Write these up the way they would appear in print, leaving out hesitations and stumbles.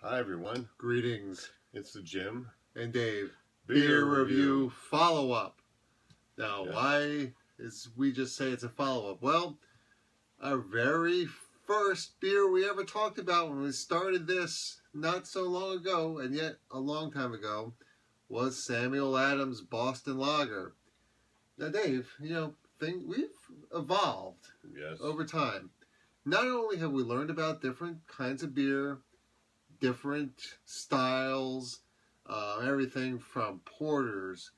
Hi everyone. Greetings. It's the Jim And Dave. Beer Review follow-up. Now, Yes. why is we just say it's a follow-up? Well, our very first beer we ever talked about when we started this not so long ago, and yet a long time ago, was Samuel Adams Boston Lager. Now, Dave, we've evolved Yes. over time. Not only have we learned about different kinds of beer, different styles, everything from porters,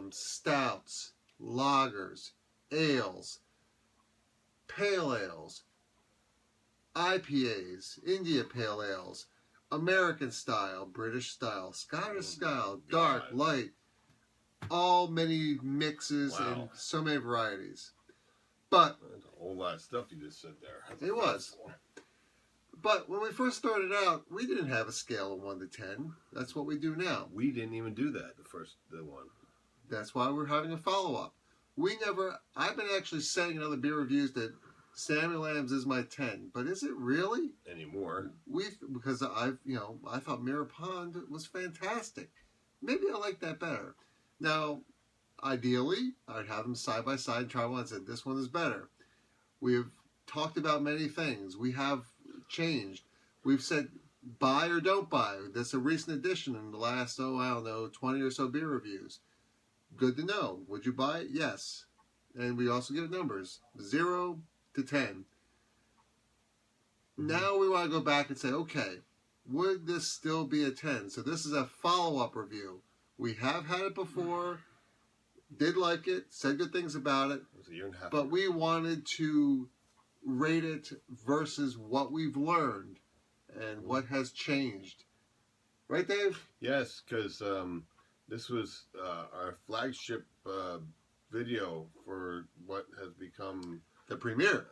stouts, lagers, ales, pale ales, IPAs, India pale ales, American style, British style, Scottish style, dark, light, all many mixes and so many varieties. But that's a whole lot of stuff you just said there. It was. But when we first started out, we didn't have a scale of 1 to 10. That's what we do now. We didn't even do that the one. That's why we're having a follow-up. I've been actually saying in other beer reviews that Samuel Adams is my 10, but is it really? Anymore. Because I thought Mirror Pond was fantastic. Maybe I like that better. Now, ideally, I'd have them side by side and try one and say, this one is better. We've talked about many things. We have changed. We've said buy or don't buy. That's a recent addition in the last, 20 or so beer reviews. Good to know. Would you buy it? Yes. And we also give numbers, 0 to 10. Now we want to go back and say, okay, would this still be a 10? So this is a follow-up review. We have had it before, did like it, said good things about it. It was a year and a half. But we wanted to rate it versus what we've learned and what has changed. Right, Dave? Yes, because this was our flagship video for what has become the premiere.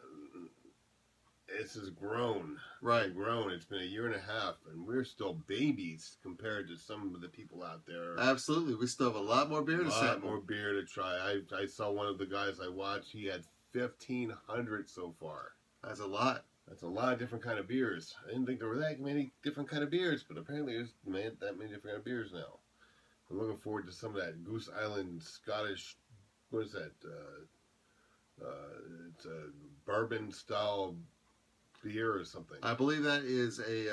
This has grown. Right. Grown. It's been a year and a half, and we're still babies compared to some of the people out there. Absolutely. We still have a lot more beer to sample. A lot more beer to try. I saw one of the guys I watched. He had 1,500 so far. That's a lot. That's a lot of different kind of beers. I didn't think there were that many different kind of beers, but apparently there's that many different kind of beers now. I'm looking forward to some of that Goose Island Scottish. What is that? It's a bourbon style beer or something. I believe that is a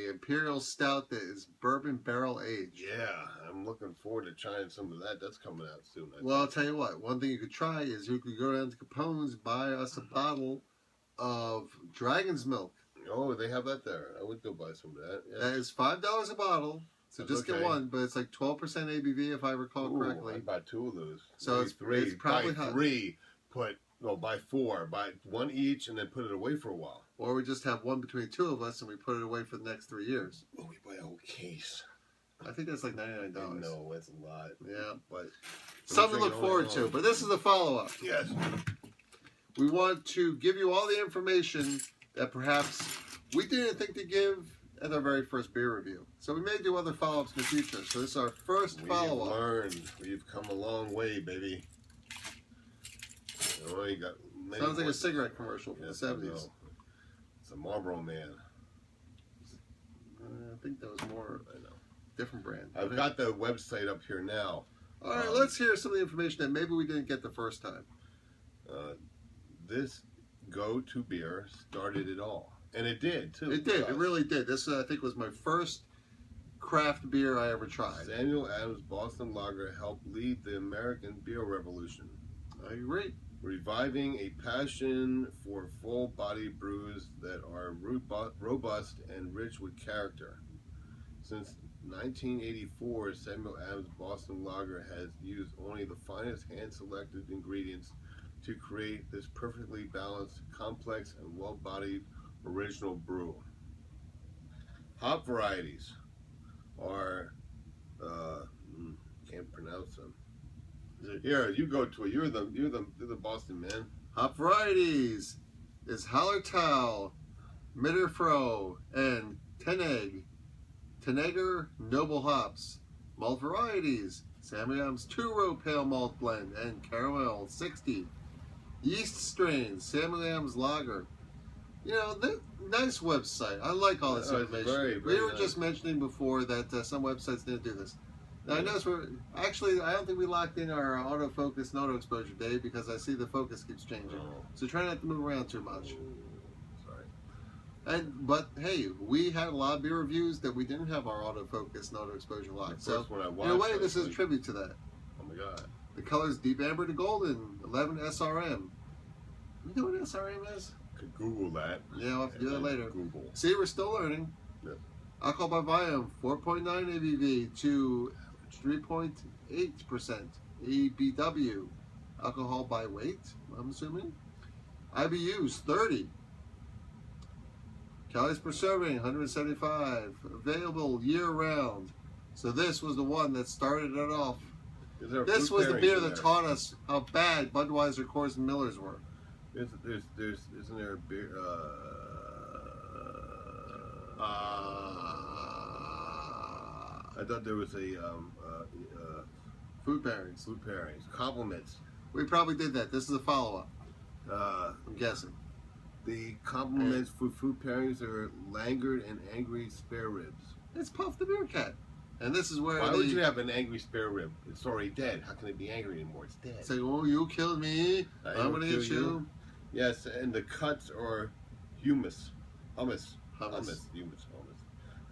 imperial stout that is bourbon barrel aged. Yeah, I'm looking forward to trying some of that. That's coming out soon. Well, I'll tell you what. One thing you could try is you could go down to Capone's, buy us a bottle of Dragon's Milk. Oh, they have that there. I would go buy some of that. Yeah. That is $5 a bottle. So That's just get one, but it's like 12% ABV if I recall correctly. I bought 2 of those. So it's probably buy 3. Buy 4. Buy 1 each, and then put it away for a while. Or we just have one between 2 of us, and we put it away for the next 3 years. Oh, we buy a whole case. I think that's like $99. No, that's a lot. Yeah, but something to look forward to. But this is the follow-up. Yes. We want to give you all the information that perhaps we didn't think to give at our very first beer review. So we may do other follow-ups in the future. So this is our first follow-up. We've learned. We've come a long way, baby. Oh, you got sounds like a cigarette commercial from the 70s. It's a Marlboro Man. I think that was more different brand. I've got the website up here now. All right, let's hear some of the information that maybe we didn't get the first time. This go-to beer started it all. And it did, too. It did. It really did. This, I think, was my first craft beer I ever tried. Samuel Adams Boston Lager helped lead the American beer revolution. I agree. Reviving a passion for full-bodied brews that are robust and rich with character. Since 1984, Samuel Adams Boston Lager has used only the finest hand-selected ingredients to create this perfectly balanced, complex, and well-bodied original brew. Hop varieties are can't pronounce them. Here, you go to it. You're the Boston man. Hop varieties is Hallertau, Mittelfrueh, and Tettnanger noble hops. Malt varieties: Samuel Adams 2-row pale malt blend and caramel 60. Yeast strains: Samuel Adams Lager, You know, nice website. I like all this information. Very, We were nice. just mentioning before that some websites didn't do this. Now, I notice I don't think we locked in our autofocus and auto exposure, Dave, because I see the focus keeps changing. So try not to move around too much. Sorry. But hey, we had a lot of beer reviews that we didn't have our autofocus and auto exposure locked. So in a way, this is a tribute to that. Oh my God. The color's deep amber to golden, 11 SRM. You know what SRM is? Could Google that. Yeah, I'll have to do that later. Google. See, we're still learning. Yeah. Alcohol by volume, 4.9 ABV to 3.8% ABW. Alcohol by weight, I'm assuming. IBUs, 30. Calories per serving, 175. Available year-round. So this was the one that started it off. This was the beer that taught us how bad Budweiser, Coors, and Millers were. Isn't there a beer? I thought there was a food pairings. Food pairings. Compliments. We probably did that. This is a follow-up. I'm guessing. The compliments for food pairings are languid and angry spare ribs. It's Puff the Beer Cat. And this is where Why would you have an angry spare rib? It's already dead. How can it be angry anymore? It's dead. Say, oh, you killed me. I'm going to get you. Yes, and the cuts are hummus.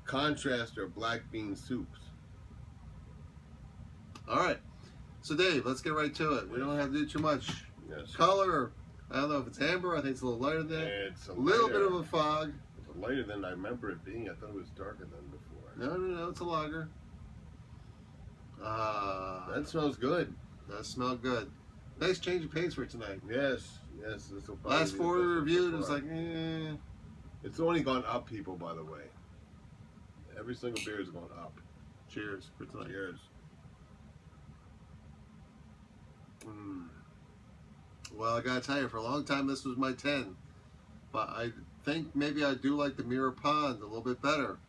Contrast are black bean soups. All right. So, Dave, let's get right to it. We don't have to do too much. Yes. Color, I don't know if it's amber. I think it's a little lighter than that. It's a little bit of a fog. It's lighter than I remember it being. I thought it was darker than before. No, it's a lager. That smells good. That smells good. Nice change of pace for tonight. Yes. This will last four we reviewed, it was like, It's only gone up, people, by the way. Every single beer has gone up. Cheers for tonight. Cheers. Well, I gotta tell you, for a long time this was my 10. But I think maybe I do like the Mirror Pond a little bit better.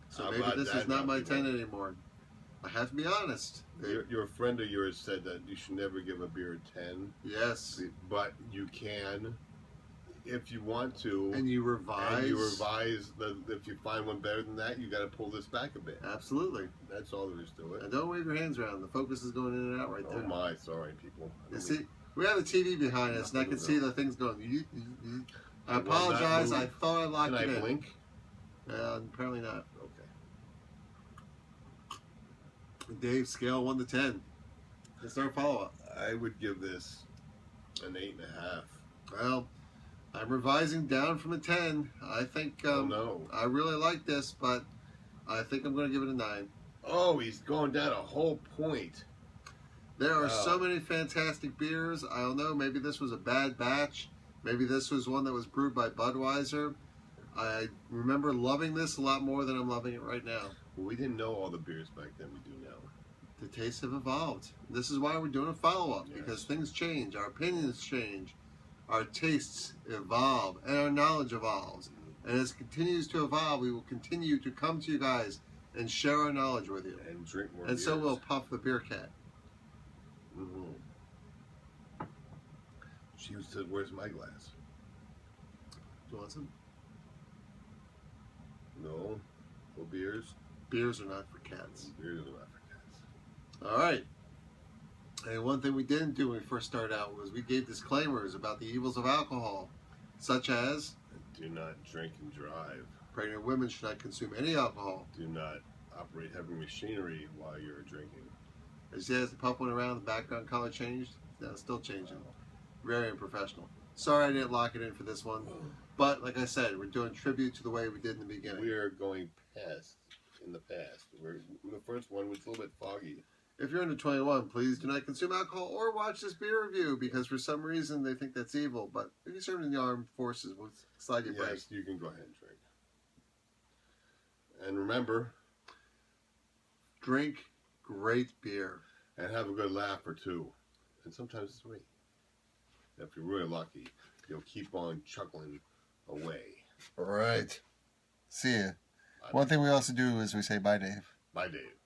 So maybe this is not my 10 anymore. I have to be honest. Your friend of yours said that you should never give a beer a 10. Yes. But you can if you want to. And you revise. If you find one better than that, you got to pull this back a bit. Absolutely. That's all there is to it. And don't wave your hands around. The focus is going in and out right there. Oh my, sorry people. You see, we have a TV behind us, and I can see the things going. I apologize. I thought I locked it in. Can I blink? Apparently not. Okay. Dave, scale 1 to 10. Let's start follow-up. I would give this an 8.5. Well, I'm revising down from a 10. I think I really like this, but I think I'm going to give it a 9. Oh, he's going down a whole point. There are so many fantastic beers. I don't know. Maybe this was a bad batch. Maybe this was one that was brewed by Budweiser. I remember loving this a lot more than I'm loving it right now. Well, we didn't know all the beers back then. We do now. The tastes have evolved. This is why we're doing a follow-up, because things change. Our opinions change. Our tastes evolve. And our knowledge evolves. And as it continues to evolve, we will continue to come to you guys and share our knowledge with you. And drink more beers. So will Puff the Beer Cat. She said, "Where's my glass?" Do you want some? No. No beers? Beers are not for cats. Beers are not for cats. All right. And one thing we didn't do when we first started out was we gave disclaimers about the evils of alcohol, such as do not drink and drive. Pregnant women should not consume any alcohol. Do not operate heavy machinery while you're drinking. As the pup went around, the background color changed. No, it's still changing. Very unprofessional. Sorry I didn't lock it in for this one. But like I said, we're doing tribute to the way we did in the beginning. We are going in the past. The first one was a little bit foggy. If you're under 21, please do not consume alcohol or watch this beer review, because for some reason they think that's evil. But if you serve in the armed forces, we'll slide you break. Yes, you can go ahead and drink. And remember, drink great beer. And have a good laugh or two. And sometimes 3. If you're really lucky, you'll keep on chuckling away. All right. See ya. One thing we also do is we say bye, Dave. Bye, Dave.